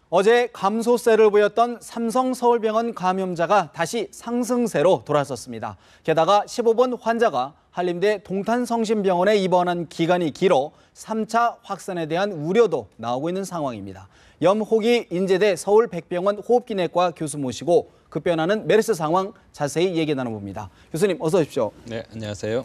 어제 감소세를 보였던 삼성서울병원 감염자가 다시 상승세로 돌아섰습니다. 게다가 15번 환자가 한림대 동탄성심병원에 입원한 기간이 길어 3차 확산에 대한 우려도 나오고 있는 상황입니다. 염호기 인제대 서울백병원 호흡기내과 교수 모시고 급변하는 메르스 상황 자세히 얘기 나눠봅니다. 교수님 어서 오십시오. 네, 안녕하세요.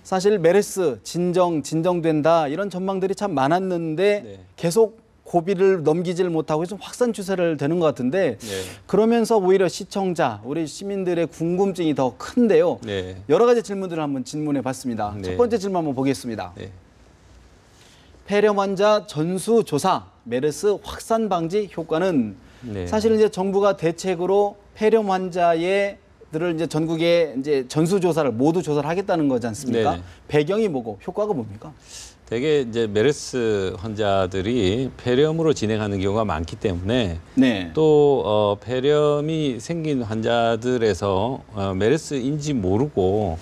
사실 메르스 진정된다 이런 전망들이 참 많았는데 네. 계속 고비를 넘기질 못하고 좀 확산 추세를 되는 것 같은데 네. 그러면서 오히려 시청자, 우리 시민들의 궁금증이 더 큰데요. 네. 여러 가지 질문들을 한번 질문해 봤습니다. 네. 첫 번째 질문 한번 보겠습니다. 네. 폐렴 환자 전수조사, 메르스 확산 방지 효과는 네. 사실은 이제 정부가 대책으로 폐렴 환자들을 이제 전국에 이제 전수조사를 모두 조사를 하겠다는 거지 않습니까? 네네. 배경이 뭐고 효과가 뭡니까? 대개 이제 메르스 환자들이 폐렴으로 진행하는 경우가 많기 때문에 네. 또 폐렴이 생긴 환자들에서 메르스인지 모르고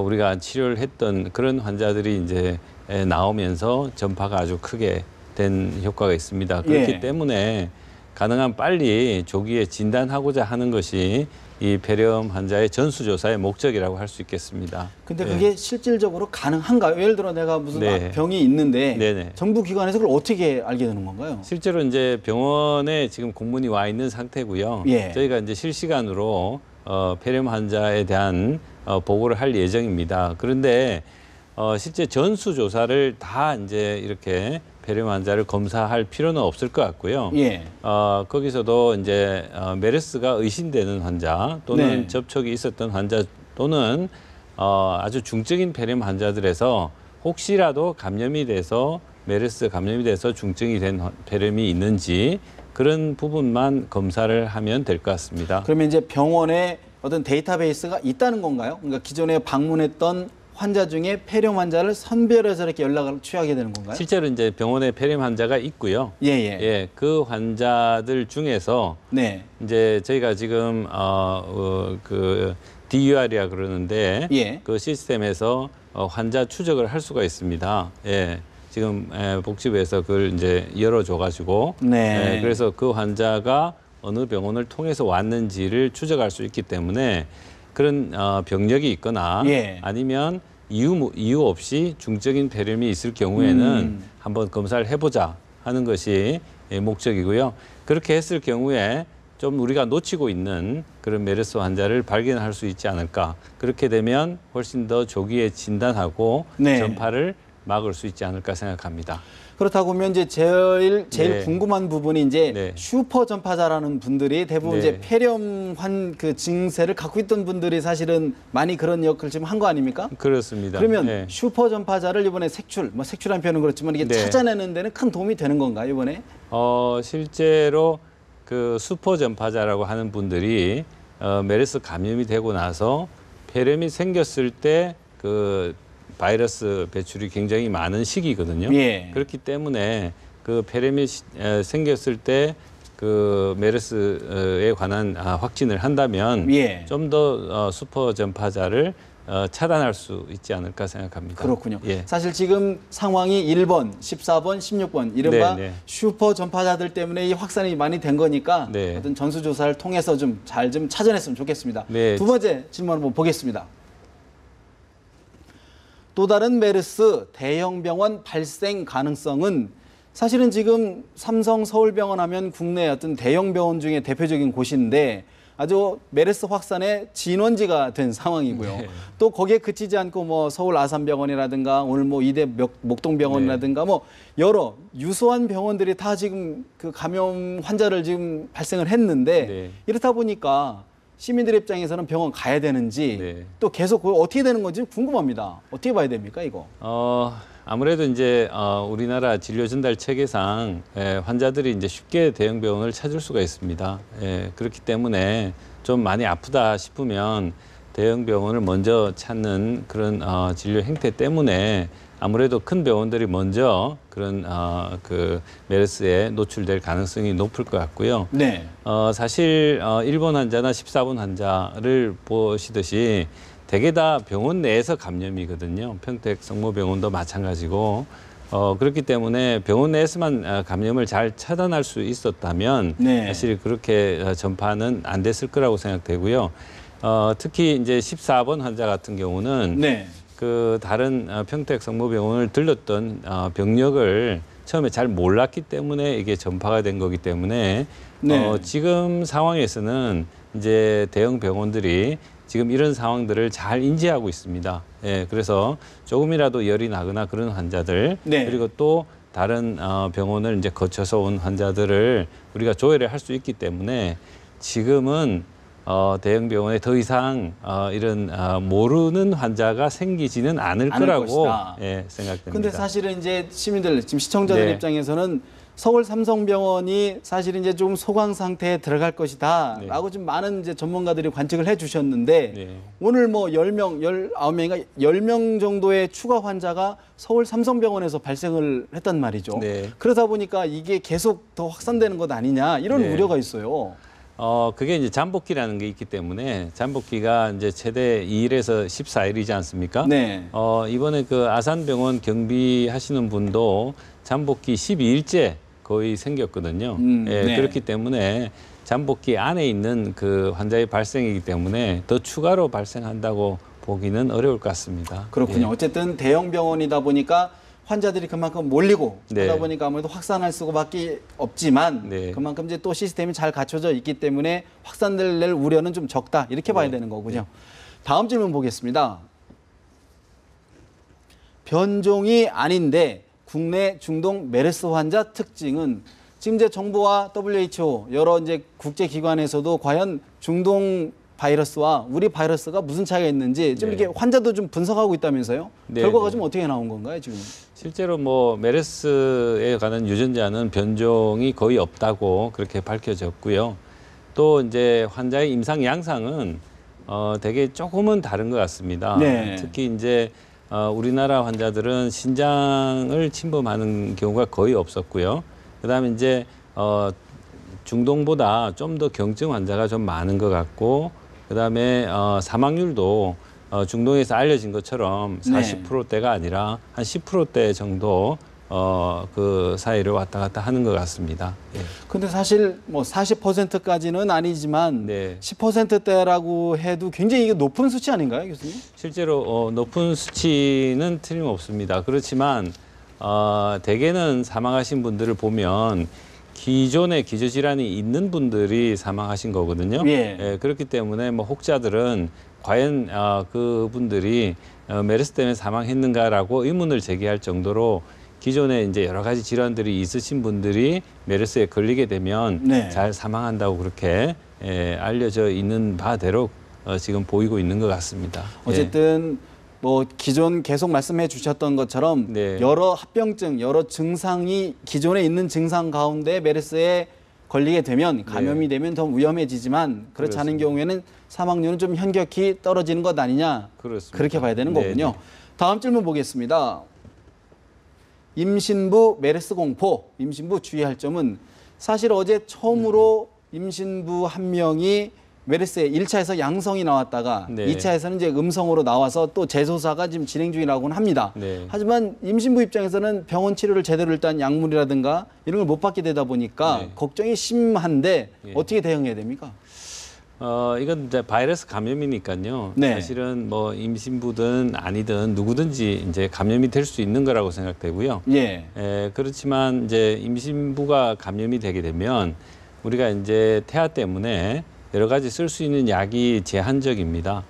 우리가 치료를 했던 그런 환자들이 이제 나오면서 전파가 아주 크게 된 효과가 있습니다. 그렇기 예. 때문에 가능한 빨리 조기에 진단하고자 하는 것이 이 폐렴 환자의 전수조사의 목적이라고 할 수 있겠습니다. 근데 네. 그게 실질적으로 가능한가요? 예를 들어 내가 무슨 네. 병이 있는데 네네. 정부 기관에서 그걸 어떻게 알게 되는 건가요? 실제로 이제 병원에 지금 공문이 와 있는 상태고요. 예. 저희가 이제 실시간으로 폐렴 환자에 대한 보고를 할 예정입니다. 그런데 실제 전수 조사를 다 이제 이렇게 폐렴 환자를 검사할 필요는 없을 것 같고요. 예. 거기서도 이제 메르스가 의심되는 환자 또는 네. 접촉이 있었던 환자 또는 아주 중증인 폐렴 환자들에서 혹시라도 감염이 돼서 메르스 감염이 돼서 중증이 된 폐렴이 있는지 그런 부분만 검사를 하면 될 것 같습니다. 그러면 이제 병원에 어떤 데이터베이스가 있다는 건가요? 그러니까 기존에 방문했던 환자 중에 폐렴 환자를 선별해서 이렇게 연락을 취하게 되는 건가요? 실제로 이제 병원에 폐렴 환자가 있고요. 예, 예. 예, 그 환자들 중에서 네. 이제 저희가 지금 그 DUR이라 그러는데 예. 그 시스템에서 환자 추적을 할 수가 있습니다. 예. 지금 복지부에서 그걸 이제 열어줘 가지고 네. 그래서 그 환자가 어느 병원을 통해서 왔는지를 추적할 수 있기 때문에 그런 병력이 있거나 예. 아니면 이유 없이 중증인 폐렴이 있을 경우에는 한번 검사를 해보자 하는 것이 목적이고요. 그렇게 했을 경우에 좀 우리가 놓치고 있는 그런 메르스 환자를 발견할 수 있지 않을까. 그렇게 되면 훨씬 더 조기에 진단하고 네. 전파를 막을 수 있지 않을까 생각합니다. 그렇다고 하면 이제 제일 네. 궁금한 부분이 이제 네. 슈퍼 전파자라는 분들이 대부분 네. 이제 폐렴 그 증세를 갖고 있던 분들이 사실은 많이 그런 역할을 지금 한 거 아닙니까? 그렇습니다. 그러면 네. 슈퍼 전파자를 이번에 색출한 표현은 그렇지만 이게 네. 찾아내는 데는 큰 도움이 되는 건가요, 이번에? 실제로 그 슈퍼 전파자라고 하는 분들이 메르스 감염이 되고 나서 폐렴이 생겼을 때 그 바이러스 배출이 굉장히 많은 시기거든요. 예. 그렇기 때문에 그 폐렴이 생겼을 때 그 메르스에 관한 확진을 한다면 예. 좀 더 슈퍼 전파자를 차단할 수 있지 않을까 생각합니다. 그렇군요. 예. 사실 지금 상황이 1번, 14번, 16번 이른바 네, 네. 슈퍼 전파자들 때문에 이 확산이 많이 된 거니까 네. 어떤 전수조사를 통해서 좀 잘 좀 찾아냈으면 좋겠습니다. 네. 두 번째 질문 한번 보겠습니다. 또 다른 메르스 대형 병원 발생 가능성은 사실은 지금 삼성 서울병원 하면 국내 어떤 대형 병원 중에 대표적인 곳인데 아주 메르스 확산의 진원지가 된 상황이고요. 네. 또 거기에 그치지 않고 뭐 서울 아산병원이라든가 오늘 뭐 이대 목동병원이라든가 뭐 여러 유수한 병원들이 다 지금 그 감염 환자를 지금 발생을 했는데 네. 이렇다 보니까 시민들 입장에서는 병원 가야 되는지 네. 또 계속 그거 어떻게 되는 건지 궁금합니다. 어떻게 봐야 됩니까, 이거? 아무래도 이제 우리나라 진료 전달 체계상 환자들이 이제 쉽게 대형 병원을 찾을 수가 있습니다. 그렇기 때문에 좀 많이 아프다 싶으면 대형 병원을 먼저 찾는 그런 진료 행태 때문에 아무래도 큰 병원들이 먼저 그런 그 메르스에 노출될 가능성이 높을 것 같고요. 네. 사실 1번 환자나 14번 환자를 보시듯이 대개 다 병원 내에서 감염이거든요. 평택 성모병원도 마찬가지고 그렇기 때문에 병원 내에서만 감염을 잘 차단할 수 있었다면 네. 사실 그렇게 전파는 안 됐을 거라고 생각되고요. 특히 이제 14번 환자 같은 경우는 네. 그 다른 평택 성모병원을 들렀던 병력을 처음에 잘 몰랐기 때문에 이게 전파가 된 거기 때문에 네. 지금 상황에서는 이제 대형 병원들이 지금 이런 상황들을 잘 인지하고 있습니다. 예, 그래서 조금이라도 열이 나거나 그런 환자들 네. 그리고 또 다른 병원을 이제 거쳐서 온 환자들을 우리가 조회를 할 수 있기 때문에 지금은 대형 병원에 더 이상 이런 모르는 환자가 생기지는 않을 거라고 것이다. 예, 생각됩니다. 근데 사실은 이제 시민들, 지금 시청자들 네. 입장에서는 서울 삼성병원이 사실 이제 좀 소강 상태에 들어갈 것이다라고 좀 많은 이제 전문가들이 관측을 해 주셨는데 네. 오늘 뭐 10명, 19명인가 10명 정도의 추가 환자가 서울 삼성병원에서 발생을 했단 말이죠. 네. 그러다 보니까 이게 계속 더 확산되는 것 아니냐 이런 네. 우려가 있어요. 그게 이제 잠복기라는 게 있기 때문에 잠복기가 이제 최대 2일에서 14일이지 않습니까? 네. 이번에 그 아산병원 경비하시는 분도 잠복기 12일째 거의 생겼거든요. 예, 네. 그렇기 때문에 잠복기 안에 있는 그 환자의 발생이기 때문에 더 추가로 발생한다고 보기는 어려울 것 같습니다. 그렇군요. 예. 어쨌든 대형 병원이다 보니까 환자들이 그만큼 몰리고 네. 그러다 보니까 아무래도 확산할 수밖에 없지만 네. 그만큼 이제 또 시스템이 잘 갖춰져 있기 때문에 확산될 우려는 좀 적다 이렇게 봐야 되는 거군요. 다음 질문 보겠습니다. 변종이 아닌데 국내 중동 메르스 환자 특징은 지금 이제 정부와 WHO 여러 이제 국제 기관에서도 과연 중동 바이러스와 우리 바이러스가 무슨 차이가 있는지 좀 네. 이렇게 환자도 좀 분석하고 있다면서요? 네, 결과가 네. 좀 어떻게 나온 건가요, 지금? 실제로 뭐 메르스에 관한 유전자는 변종이 거의 없다고 그렇게 밝혀졌고요. 또 이제 환자의 임상 양상은 되게 조금은 다른 것 같습니다. 네. 특히 이제 우리나라 환자들은 신장을 침범하는 경우가 거의 없었고요. 그다음에 이제 중동보다 좀 더 경증 환자가 좀 많은 것 같고, 그다음에 사망률도 중동에서 알려진 것처럼 40%대가 아니라 한 10%대 정도 그 사이를 왔다 갔다 하는 것 같습니다. 예. 근데 사실 뭐 40%까지는 아니지만 네. 10%대라고 해도 굉장히 이게 높은 수치 아닌가요, 교수님? 실제로 높은 수치는 틀림없습니다. 그렇지만 대개는 사망하신 분들을 보면 기존에 기저질환이 있는 분들이 사망하신 거거든요. 예. 그렇기 때문에 뭐 혹자들은 과연 그분들이 메르스 때문에 사망했는가라고 의문을 제기할 정도로 기존에 이제 여러 가지 질환들이 있으신 분들이 메르스에 걸리게 되면 네. 잘 사망한다고 그렇게 알려져 있는 바대로 지금 보이고 있는 것 같습니다. 어쨌든 뭐 기존 계속 말씀해 주셨던 것처럼 네. 여러 합병증, 여러 증상이 기존에 있는 증상 가운데 메르스에 걸리게 되면 감염이 되면 더 위험해지지만 그렇지 않은 그렇습니다. 경우에는 사망률은 좀 현격히 떨어지는 것 아니냐 그렇습니다. 그렇게 봐야 되는 네, 거군요. 네. 다음 질문 보겠습니다. 임신부 메르스 공포, 임신부 주의할 점은 사실 어제 처음으로 임신부 한 명이 메르스에 1차에서 양성이 나왔다가 네. 2차에서는 이제 음성으로 나와서 또 재조사가 지금 진행 중이라고는 합니다. 네. 하지만 임신부 입장에서는 병원 치료를 제대로 일단 약물이라든가 이런 걸 못 받게 되다 보니까 네. 걱정이 심한데 예. 어떻게 대응해야 됩니까? 이건 이제 바이러스 감염이니까요. 네. 사실은 뭐 임신부든 아니든 누구든지 이제 감염이 될 수 있는 거라고 생각되고요. 예. 그렇지만 이제 임신부가 감염이 되게 되면 우리가 이제 태아 때문에 여러 가지 쓸 수 있는 약이 제한적입니다.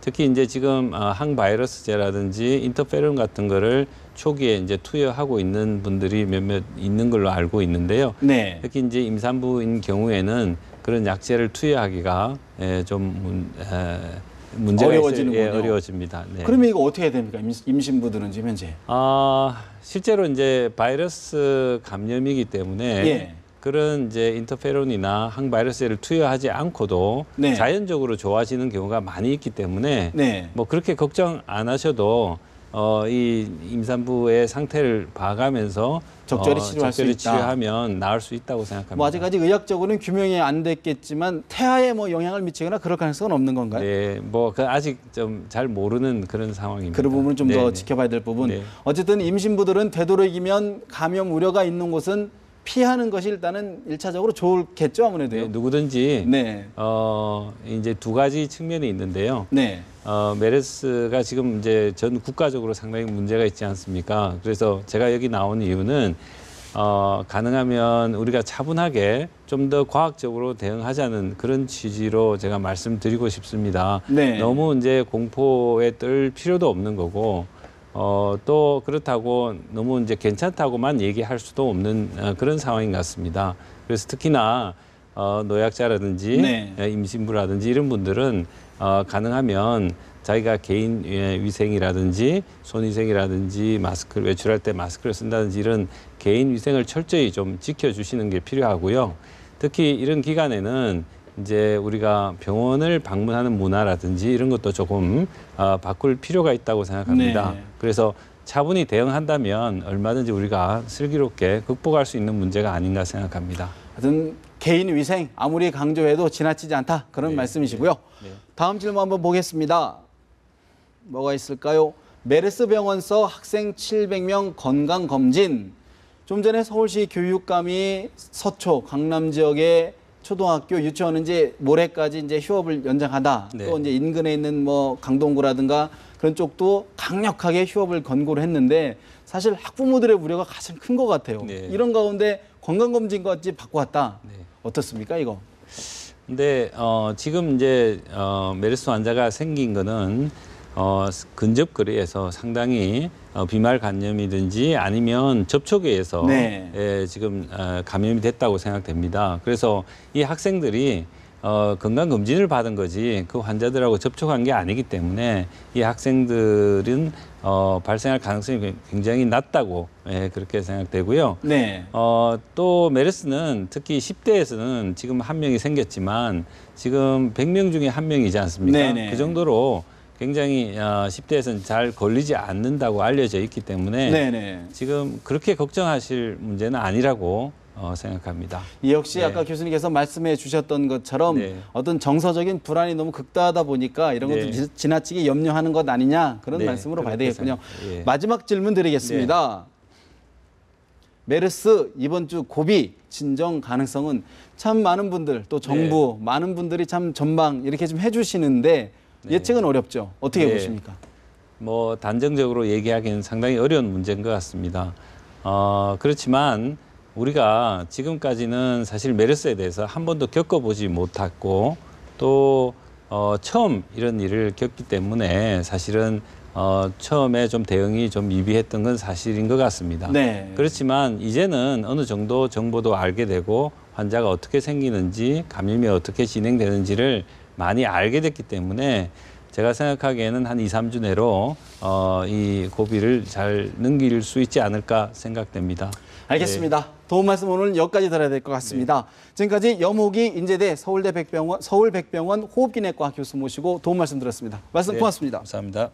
특히 이제 지금 항바이러스제라든지 인터페론 같은 거를 초기에 이제 투여하고 있는 분들이 몇몇 있는 걸로 알고 있는데요. 네. 특히 이제 임산부인 경우에는 그런 약제를 투여하기가 좀 문제가 어려워지는군요. 어려워집니다. 네. 그러면 이거 어떻게 해야 됩니까? 임신부들은 지금 현재. 실제로 이제 바이러스 감염이기 때문에 예. 그런 이제 인터페론이나 항바이러스제를 투여하지 않고도 네. 자연적으로 좋아지는 경우가 많이 있기 때문에 네. 뭐 그렇게 걱정 안 하셔도 이 임산부의 상태를 봐가면서 적절히 치료할 수 있다. 치료하면 나을 수 있다고 생각합니다. 뭐 아직까지 의학적으로는 규명이 안 됐겠지만 태아에 뭐 영향을 미치거나 그럴 가능성은 없는 건가요? 네, 뭐 아직 좀 잘 모르는 그런 상황입니다. 그런 부분은 좀 더 네, 네. 지켜봐야 될 부분. 네. 어쨌든 임신부들은 되도록이면 감염 우려가 있는 곳은 피하는 것이 일단은 일차적으로 좋겠죠, 아무래도요. 네, 누구든지 네. 이제 두 가지 측면이 있는데요. 네. 메르스가 지금 이제 전 국가적으로 상당히 문제가 있지 않습니까? 그래서 제가 여기 나온 이유는 가능하면 우리가 차분하게 좀 더 과학적으로 대응하자는 그런 취지로 제가 말씀드리고 싶습니다. 네. 너무 이제 공포에 떨 필요도 없는 거고, 또 그렇다고 너무 이제 괜찮다고만 얘기할 수도 없는 그런 상황인 것 같습니다. 그래서 특히나 노약자라든지 네. 임신부라든지 이런 분들은 가능하면 자기가 개인 위생이라든지 손위생이라든지 마스크를 외출할 때 마스크를 쓴다든지 이런 개인 위생을 철저히 좀 지켜주시는 게 필요하고요. 특히 이런 기간에는 이제 우리가 병원을 방문하는 문화라든지 이런 것도 조금 바꿀 필요가 있다고 생각합니다. 네. 그래서 차분히 대응한다면 얼마든지 우리가 슬기롭게 극복할 수 있는 문제가 아닌가 생각합니다. 하여튼 개인 위생 아무리 강조해도 지나치지 않다 그런 네, 말씀이시고요. 네. 다음 질문 한번 보겠습니다. 뭐가 있을까요? 메르스 병원서 학생 700명 건강 검진. 좀 전에 서울시 교육감이 서초 강남 지역의 초등학교 유치원은 이제 모레까지 이제 휴업을 연장하다. 네. 또 이제 인근에 있는 뭐 강동구라든가 그런 쪽도 강력하게 휴업을 권고를 했는데 사실 학부모들의 우려가 가장 큰 것 같아요. 네. 이런 가운데 건강검진까지 받고 왔다. 네. 어떻습니까, 이거? 근데 지금 이제 메르스 환자가 생긴 거는 근접 거리에서 상당히 비말 감염이든지 아니면 접촉에 의해서 네. 지금 감염이 됐다고 생각됩니다. 그래서 이 학생들이 건강 검진을 받은 거지 그 환자들하고 접촉한 게 아니기 때문에 이 학생들은 발생할 가능성이 굉장히 낮다고 그렇게 생각되고요. 네. 또 메르스는 특히 10대에서는 지금 한 명이 생겼지만 지금 100명 중에 한 명이지 않습니까? 네네. 그 정도로 굉장히 10대에서는 잘 걸리지 않는다고 알려져 있기 때문에 네네. 지금 그렇게 걱정하실 문제는 아니라고 생각합니다. 이 역시 네. 아까 교수님께서 말씀해 주셨던 것처럼 네. 어떤 정서적인 불안이 너무 극다하다 보니까 이런 것도 네. 지나치게 염려하는 것 아니냐 그런 네, 말씀으로 봐야 그렇게 되겠군요. 예. 마지막 질문 드리겠습니다. 메르스 이번 주 고비 진정 가능성은 참 많은 분들 또 정부 많은 분들이 참 전망 이렇게 좀 해주시는데 예측은 어렵죠. 어떻게 네. 보십니까? 뭐 단정적으로 얘기하기는 상당히 어려운 문제인 것 같습니다. 그렇지만 우리가 지금까지는 사실 메르스에 대해서 한 번도 겪어보지 못했고 또 처음 이런 일을 겪기 때문에 사실은 처음에 좀 대응이 좀 미비했던 건 사실인 것 같습니다. 네. 그렇지만 이제는 어느 정도 정보도 알게 되고 환자가 어떻게 생기는지 감염이 어떻게 진행되는지를 많이 알게 됐기 때문에 제가 생각하기에는 한 2, 3주 내로 이 고비를 잘 넘길 수 있지 않을까 생각됩니다. 알겠습니다. 도움 말씀 오늘 여기까지 들어야 될 것 같습니다. 지금까지 염호기 인제대 서울 백병원 호흡기내과 교수 모시고 도움 말씀 드렸습니다. 말씀 고맙습니다. 감사합니다.